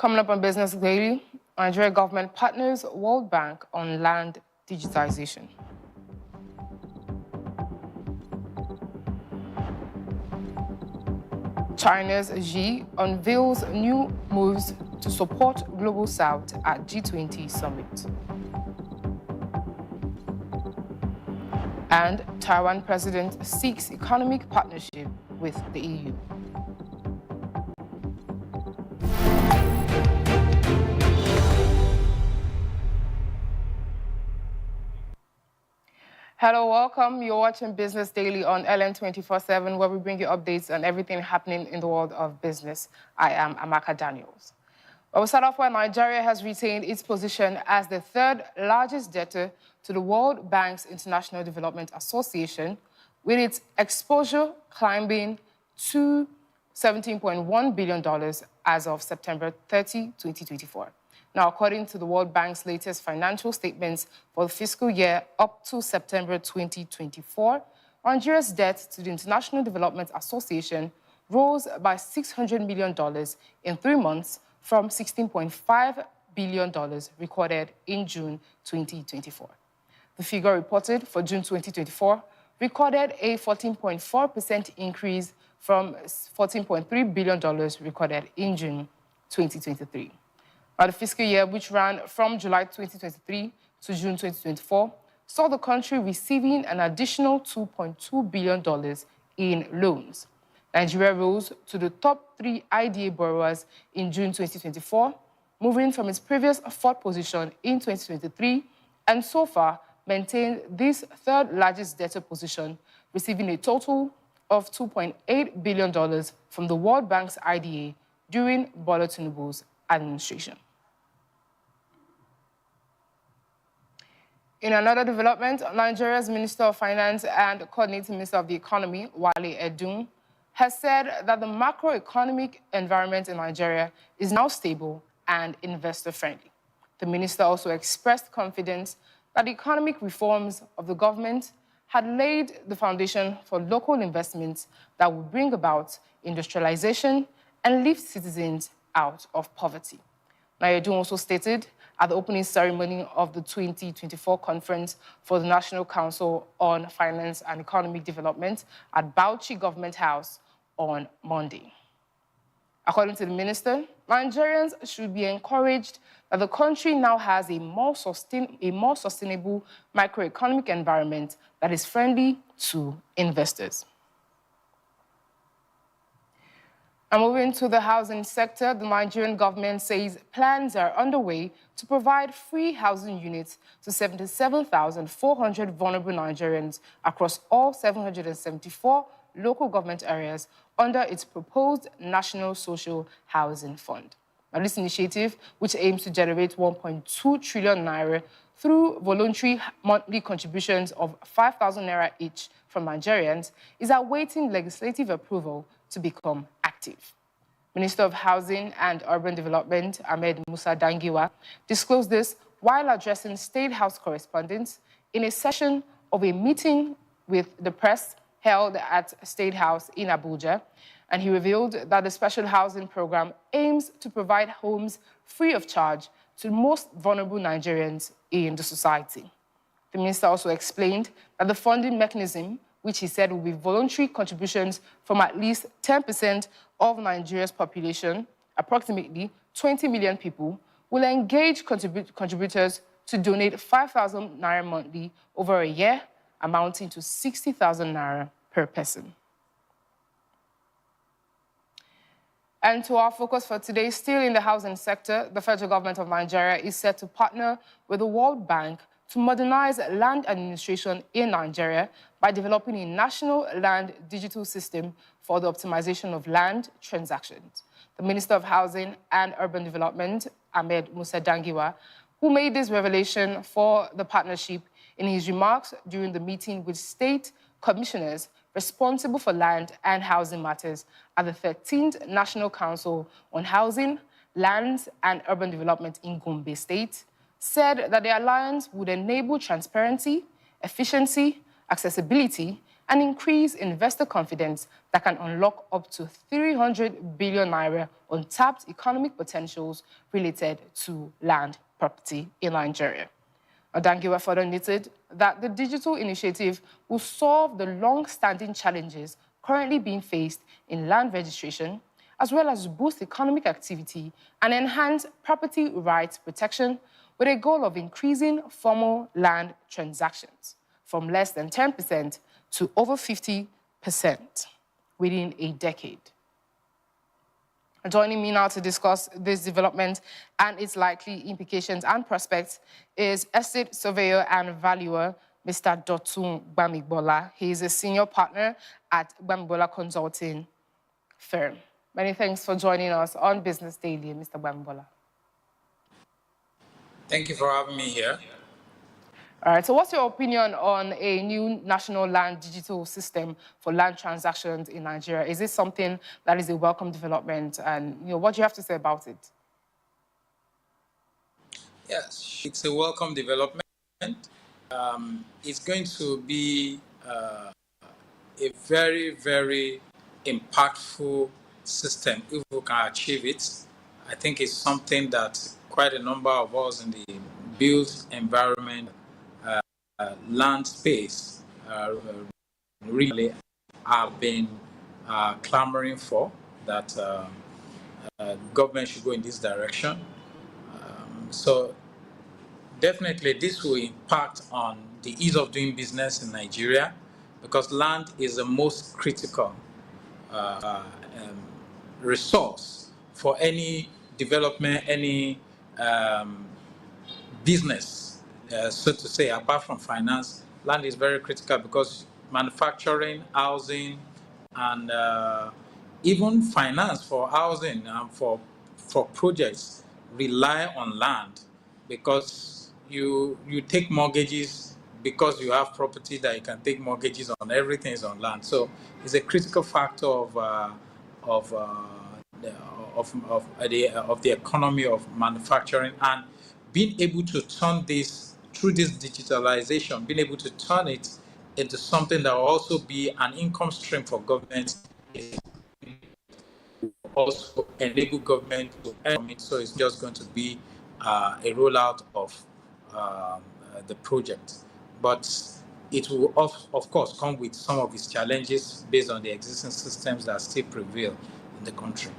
Coming up on Business Daily, Nigeria government partners World Bank on land digitization. China's Xi unveils new moves to support Global South at G20 summit. And Taiwan president seeks economic partnership with the EU. Hello, welcome. You're watching Business Daily on LM 24/7, where we bring you updates on everything happening in the world of business. I am Amaka Daniels. Well, we'll start off where Nigeria has retained its position as the third largest debtor to the World Bank's International Development Association, with its exposure climbing to $17.1 billion as of September 30, 2024. Now, according to the World Bank's latest financial statements for the fiscal year up to September 2024, Nigeria's debt to the International Development Association rose by $600 million in 3 months from $16.5 billion recorded in June 2024. The figure reported for June 2024 recorded a 14.4% increase from $14.3 billion recorded in June 2023. Now, the fiscal year, which ran from July 2023 to June 2024, saw the country receiving an additional $2.2 billion in loans. Nigeria rose to the top 3 IDA borrowers in June 2024, moving from its previous 4th position in 2023, and so far maintained this third largest debtor position, receiving a total of $2.8 billion from the World Bank's IDA during Bola Tinubu's administration. In another development, Nigeria's Minister of Finance and Coordinating Minister of the Economy, Wale Edun, has said that the macroeconomic environment in Nigeria is now stable and investor-friendly. The minister also expressed confidence that the economic reforms of the government had laid the foundation for local investments that would bring about industrialization and lift citizens out of poverty. Edun also stated at the opening ceremony of the 2024 conference for the National Council on Finance and Economic Development at Bauchi Government House on Monday. According to the minister, Nigerians should be encouraged that the country now has a more sustainable macroeconomic environment that is friendly to investors. And moving to the housing sector, the Nigerian government says plans are underway to provide free housing units to 77,400 vulnerable Nigerians across all 774 local government areas under its proposed National Social Housing Fund. Now, this initiative, which aims to generate 1.2 trillion naira through voluntary monthly contributions of 5,000 naira each from Nigerians, is awaiting legislative approval to become active. Minister of Housing and Urban Development, Ahmed Musa Dangiwa, disclosed this while addressing State House correspondents in a session of a meeting with the press held at State House in Abuja, and he revealed that the special housing program aims to provide homes free of charge to the most vulnerable Nigerians in the society. The minister also explained that the funding mechanism, which he said will be voluntary contributions from at least 10% of Nigeria's population, approximately 20 million people, will engage contributors to donate 5,000 naira monthly over a year, amounting to 60,000 naira per person. And to our focus for today, still in the housing sector, the federal government of Nigeria is set to partner with the World Bank to modernize land administration in Nigeria by developing a national land digital system for the optimization of land transactions. The Minister of Housing and Urban Development, Ahmed Musa Dangiwa, who made this revelation for the partnership in his remarks during the meeting with state commissioners responsible for land and housing matters at the 13th National Council on Housing, Lands and Urban Development in Gombe State, said that the alliance would enable transparency, efficiency, accessibility, and increase investor confidence that can unlock up to 300 billion naira untapped economic potentials related to land property in Nigeria. Odangiwa further noted that the digital initiative will solve the long-standing challenges currently being faced in land registration, as well as boost economic activity and enhance property rights protection with a goal of increasing formal land transactions from less than 10% to over 50% within a decade. Joining me now to discuss this development and its likely implications and prospects is estate surveyor and valuer, Mr. Dotun Gbamigbola. He is a senior partner at Gbamigbola Consulting Firm. Many thanks for joining us on Business Daily, Mr. Gbamigbola. Thank you for having me here. All right, so what's your opinion on a new national land digital system for land transactions in Nigeria? Is this something that is a welcome development? And what do you have to say about it? Yes, it's a welcome development. It's going to be a very, very impactful system if we can achieve it. I think it's something that quite a number of us in the built environment land space really have been clamoring for, that government should go in this direction. So definitely this will impact on the ease of doing business in Nigeria, because land is the most critical resource for any development, any business, so to say. Apart from finance, land is very critical because manufacturing, housing, and even finance for housing and for projects rely on land, because you take mortgages because you have property that you can take mortgages on. Everything is on land, so it's a critical factor of the economy of manufacturing. And being able to turn this through this digitalization, being able to turn it into something that will also be an income stream for government, also enable government to earn from it. So it's just going to be a rollout of the project. But it will, of course, come with some of its challenges based on the existing systems that still prevail in the country.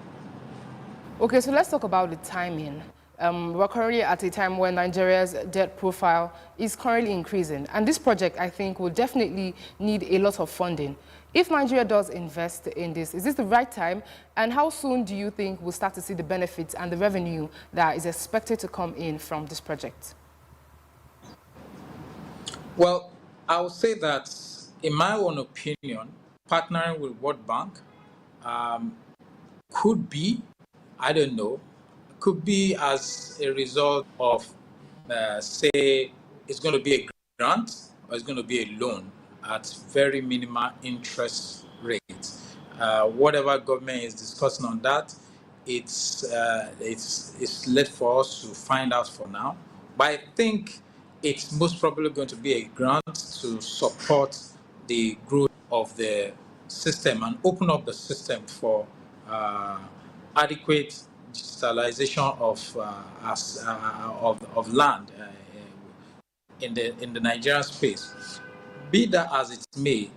Okay, so let's talk about the timing. We're currently at a time when Nigeria's debt profile is currently increasing. And this project, I think, will definitely need a lot of funding. If Nigeria does invest in this, is this the right time? And how soon do you think we'll start to see the benefits and the revenue that is expected to come in from this project? Well, I would say that, in my own opinion, partnering with World Bank could be, I don't know, could be as a result of, say, it's going to be a grant or it's going to be a loan at very minimal interest rates. Whatever government is discussing on that, it's left for us to find out for now. But I think it's most probably going to be a grant to support the growth of the system and open up the system for adequate digitalization of land in the Nigerian space. Be that as it may,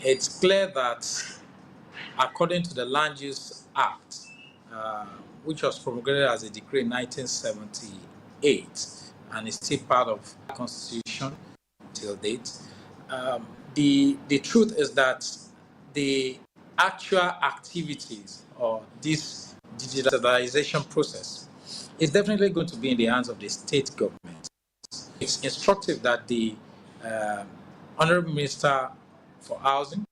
it's clear that according to the Land Use Act, which was promulgated as a decree in 1978 and is still part of the Constitution till date, the truth is that the actual activities or this digitalization process is definitely going to be in the hands of the state government. It's instructive that the Honorable Minister for Housing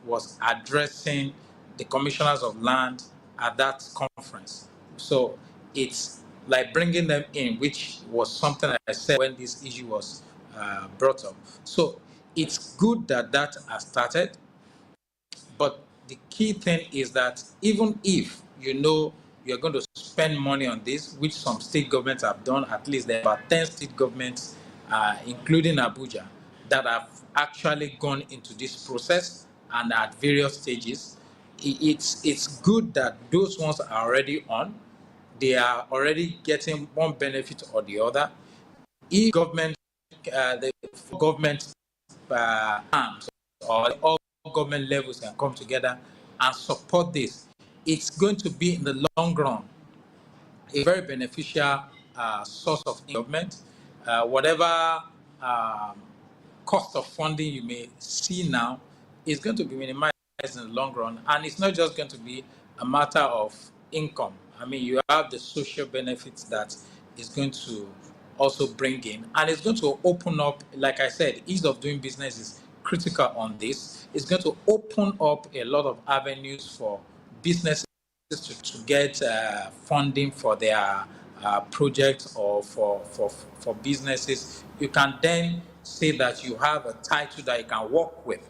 was addressing the commissioners of land at that conference. So it's like bringing them in, which was something I said when this issue was brought up. So it's good that that has started, but the key thing is that even if you're going to spend money on this, which some state governments have done, at least there are about 10 state governments, including Abuja, that have actually gone into this process and at various stages. It's good that those ones are already on. They are already getting one benefit or the other. If the government arms or all government levels can come together and support this, it's going to be in the long run a very beneficial source of government. Whatever um, cost of funding you may see now is going to be minimized in the long run. And it's not just going to be a matter of income. I mean, you have the social benefits that is going to also bring in, and it's going to open up, like I said, ease of doing business is critical on this. It's going to open up a lot of avenues for businesses to get funding for their projects or for businesses. You can then say that you have a title that you can work with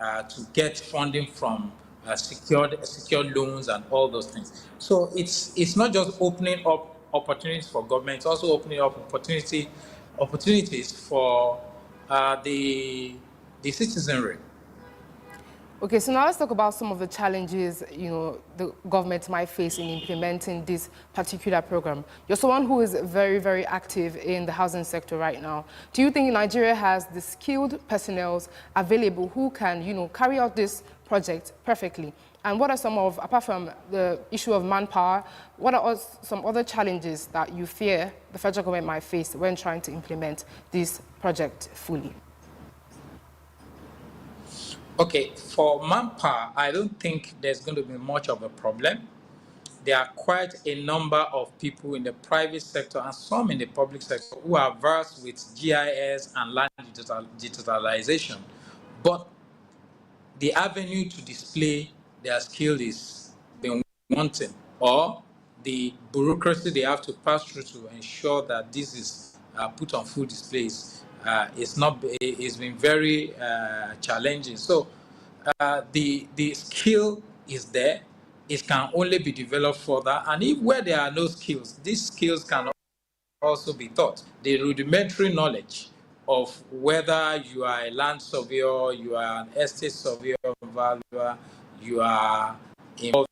to get funding from secured loans and all those things. So it's not just opening up opportunities for government, it's also opening up opportunities for the citizenry. Okay, so now let's talk about some of the challenges, the government might face in implementing this particular program. You're someone who is very, very active in the housing sector right now. Do you think Nigeria has the skilled personnel available who can, carry out this project perfectly? And what are apart from the issue of manpower, what are some other challenges that you fear the federal government might face when trying to implement this project fully? Okay, for manpower, I don't think there's going to be much of a problem. There are quite a number of people in the private sector and some in the public sector who are versed with GIS and land digitalization. But the avenue to display their skill is been wanting, or the bureaucracy they have to pass through to ensure that this is put on full displays it's been very challenging. So the skill is there. It can only be developed further, and if where there are no skills, these skills can also be taught. The rudimentary knowledge of whether you are a land surveyor, you are an estate surveyor, valuer, you are involved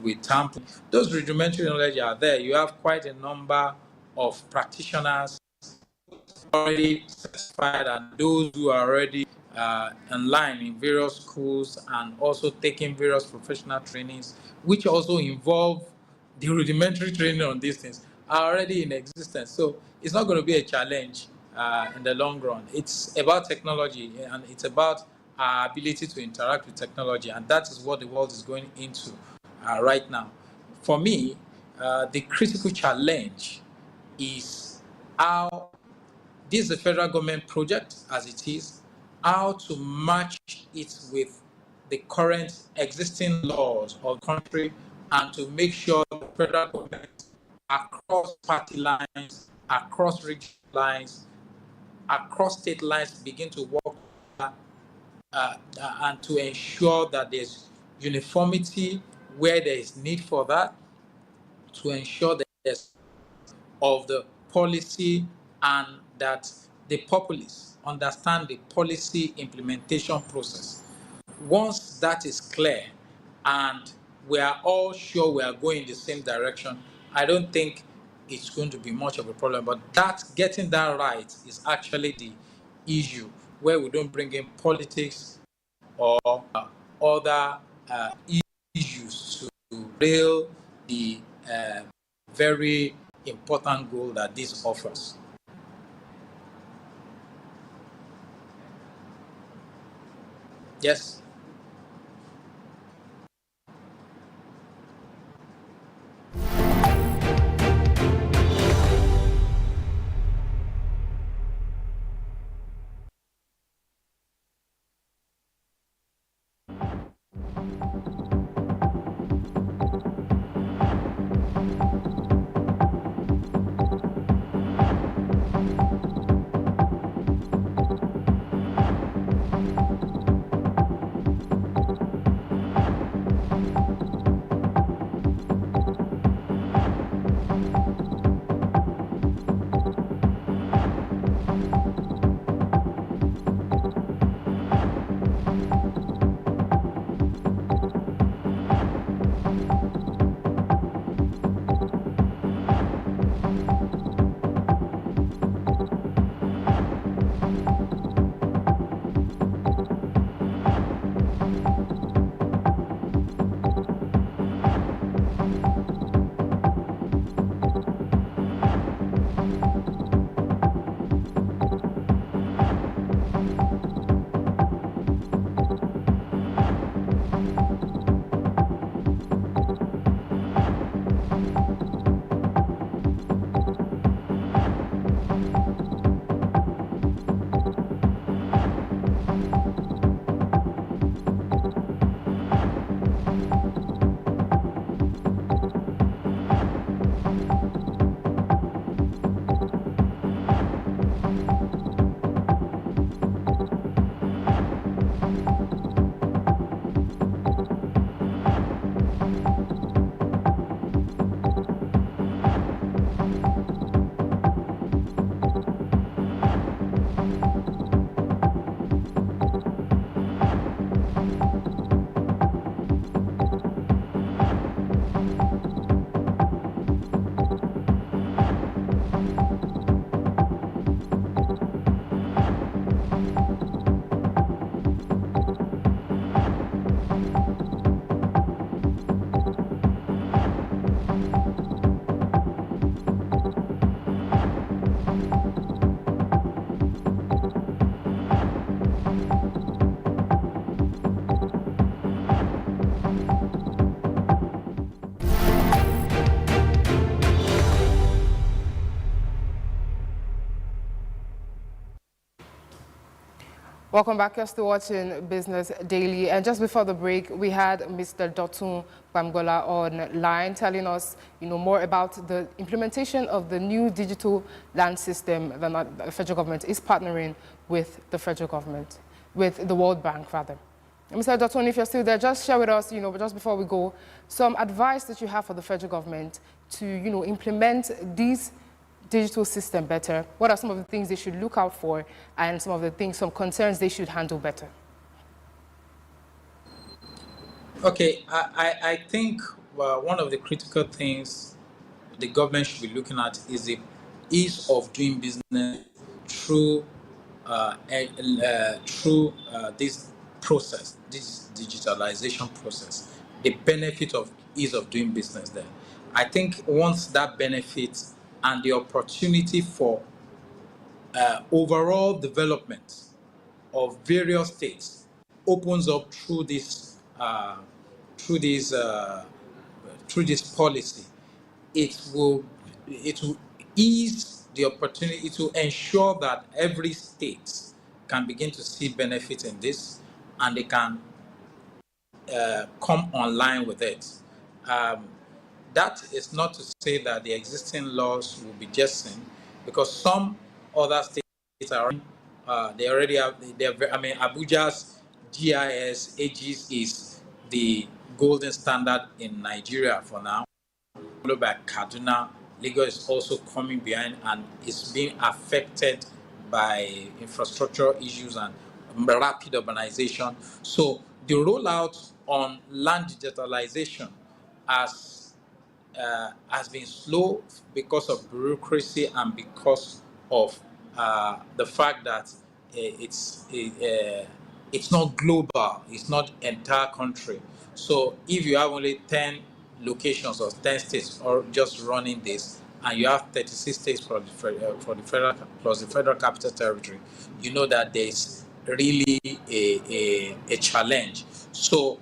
with tampering, those rudimentary knowledge are there. You have quite a number of practitioners already certified and those who are already online in various schools and also taking various professional trainings, which also involve the rudimentary training on these things, are already in existence. So it's not going to be a challenge in the long run. It's about technology and it's about our ability to interact with technology, and that is what the world is going into right now. For me, the critical challenge is how this is a federal government project as it is, how to match it with the current existing laws of the country and to make sure the federal government across party lines, across region lines, across state lines begin to work and to ensure that there's uniformity where there is need for that, to ensure that there's of the policy and that the populace understand the policy implementation process. Once that is clear and we are all sure we are going in the same direction, I don't think it's going to be much of a problem. But getting that right is actually the issue, where we don't bring in politics or other issues to rail the very important goal that this offers. Yes. Welcome back. You're still watching Business Daily. And just before the break, we had Mr. Dotun Bamgola online telling us, more about the implementation of the new digital land system that the federal government is partnering with the federal government, with the World Bank, rather. Mr. Dotun, if you're still there, just share with us, just before we go, some advice that you have for the federal government to, implement these digital system better. What are some of the things they should look out for and some concerns they should handle better? Okay, I think one of the critical things the government should be looking at is the ease of doing business through this process, this digitalization process, the benefit of ease of doing business there. I think once that benefit and the opportunity for overall development of various states opens up through through this through this policy, it will ease the opportunity. It will ensure that every state can begin to see benefit in this, and they can come online with it. Um, that is not to say that the existing laws will be jettisoned, because some other states are they already have. I mean, Abuja's GIS AGIS is the golden standard in Nigeria for now, followed by Kaduna. Lagos is also coming behind and is being affected by infrastructure issues and rapid urbanization. So the rollout on land digitalization has been slow because of bureaucracy and because of the fact that it's not global, it's not entire country. So if you have only 10 locations or 10 states or just running this, and you have 36 states for the federal plus the federal capital territory, you know that there's really a challenge. So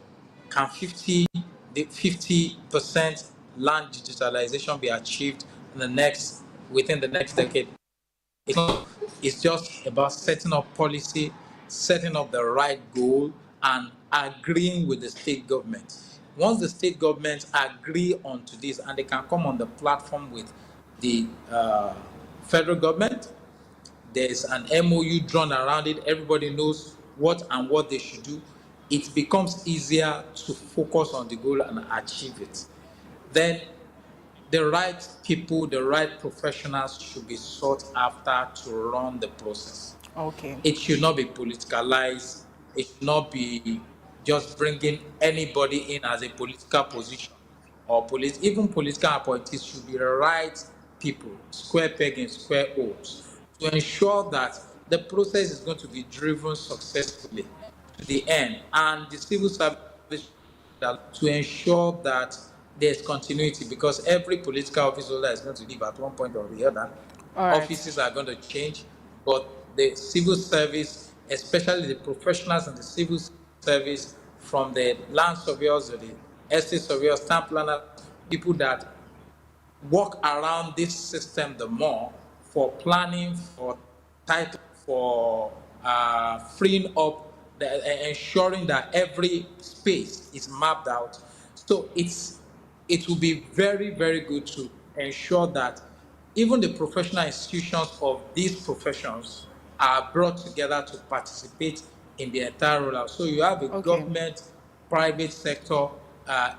can 50% land digitalization be achieved within the next decade? It's just about setting up policy, setting up the right goal, and agreeing with the state government. Once the state governments agree onto this and they can come on the platform with the federal government, there's an MOU drawn around it, everybody knows what they should do, it becomes easier to focus on the goal and achieve it. Then the right people, the right professionals should be sought after to run the process. Okay. It should not be politicalized. It should not be just bringing anybody in as a political position or even political appointees should be the right people, square peg in square holes, to ensure that the process is going to be driven successfully to the end, and the civil service to ensure that there's continuity, because every political office holder is going to leave at one point or the other. Right. Offices are going to change, but the civil service, especially the professionals in the civil service, from the land surveyors to the estate surveyors, town planners, people that work around this system the more for planning, for title, for freeing up, ensuring that every space is mapped out. So it will be very, very good to ensure that even the professional institutions of these professions are brought together to participate in the entire rollout. So you have a government, private sector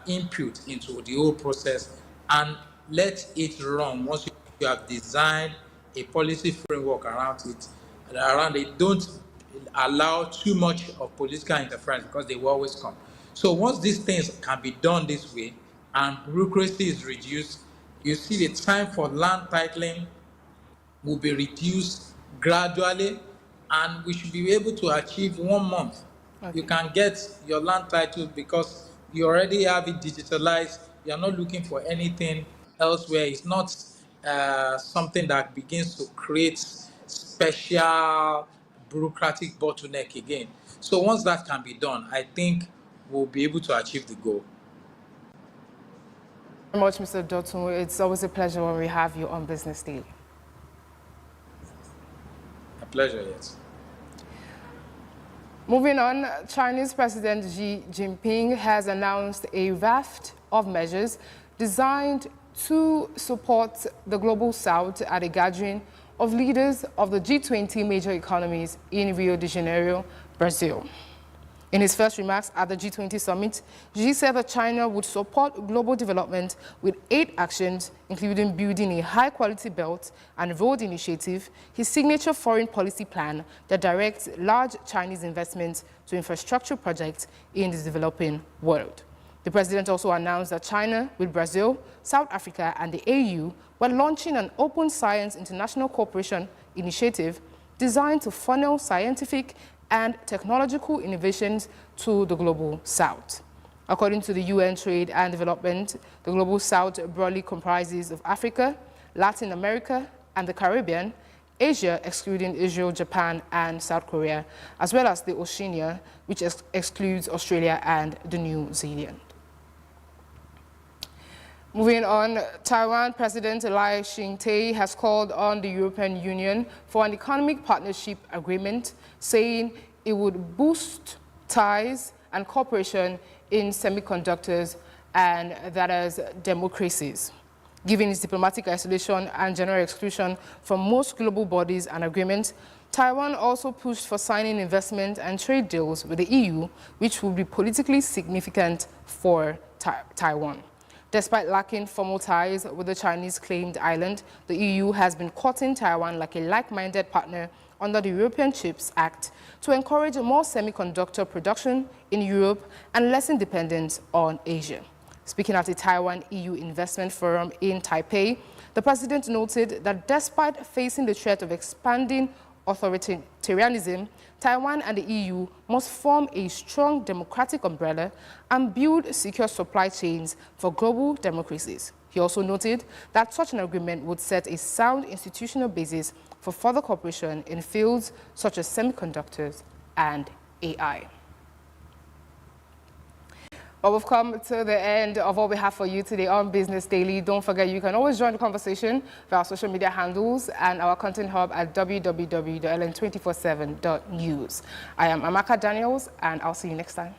input into the whole process, and let it run. Once you have designed a policy framework around it, don't allow too much of political interference, because they will always come. So once these things can be done this way and bureaucracy is reduced, you see the time for land titling will be reduced gradually, and we should be able to achieve 1 month. Okay. You can get your land title because you already have it digitalized. You're not looking for anything elsewhere. It's not something that begins to create special bureaucratic bottleneck again. So once that can be done, I think we'll be able to achieve the goal. Thank you very much, Mr. Dotun. It's always a pleasure when we have you on Business Daily. A pleasure, yes. Moving on, Chinese President Xi Jinping has announced a raft of measures designed to support the Global South at a gathering of leaders of the G20 major economies in Rio de Janeiro, Brazil. In his first remarks at the G20 summit, Xi said that China would support global development with 8 actions, including building a high-quality belt and road initiative, his signature foreign policy plan that directs large Chinese investments to infrastructure projects in the developing world. The president also announced that China, with Brazil, South Africa, and the AU were launching an Open Science International Cooperation initiative designed to funnel scientific and technological innovations to the Global South. According to the UN Trade and Development, the Global South broadly comprises of Africa, Latin America, and the Caribbean, Asia, excluding Israel, Japan, and South Korea, as well as the Oceania, which excludes Australia and the New Zealand. Moving on, Taiwan President Lai Ching-te has called on the European Union for an economic partnership agreement, saying it would boost ties and cooperation in semiconductors and that is democracies. Given its diplomatic isolation and general exclusion from most global bodies and agreements, Taiwan also pushed for signing investment and trade deals with the EU, which would be politically significant for Taiwan. Despite lacking formal ties with the Chinese-claimed island, the EU has been courting Taiwan like a like-minded partner under the European Chips Act to encourage more semiconductor production in Europe and lessen dependence on Asia. Speaking at the Taiwan-EU Investment Forum in Taipei, the president noted that despite facing the threat of expanding authoritarianism, Taiwan and the EU must form a strong democratic umbrella and build secure supply chains for global democracies. He also noted that such an agreement would set a sound institutional basis for further cooperation in fields such as semiconductors and AI. Well, we've come to the end of what we have for you today on Business Daily. Don't forget, you can always join the conversation via our social media handles and our content hub at www.ln247.news. I am Amaka Daniels, and I'll see you next time.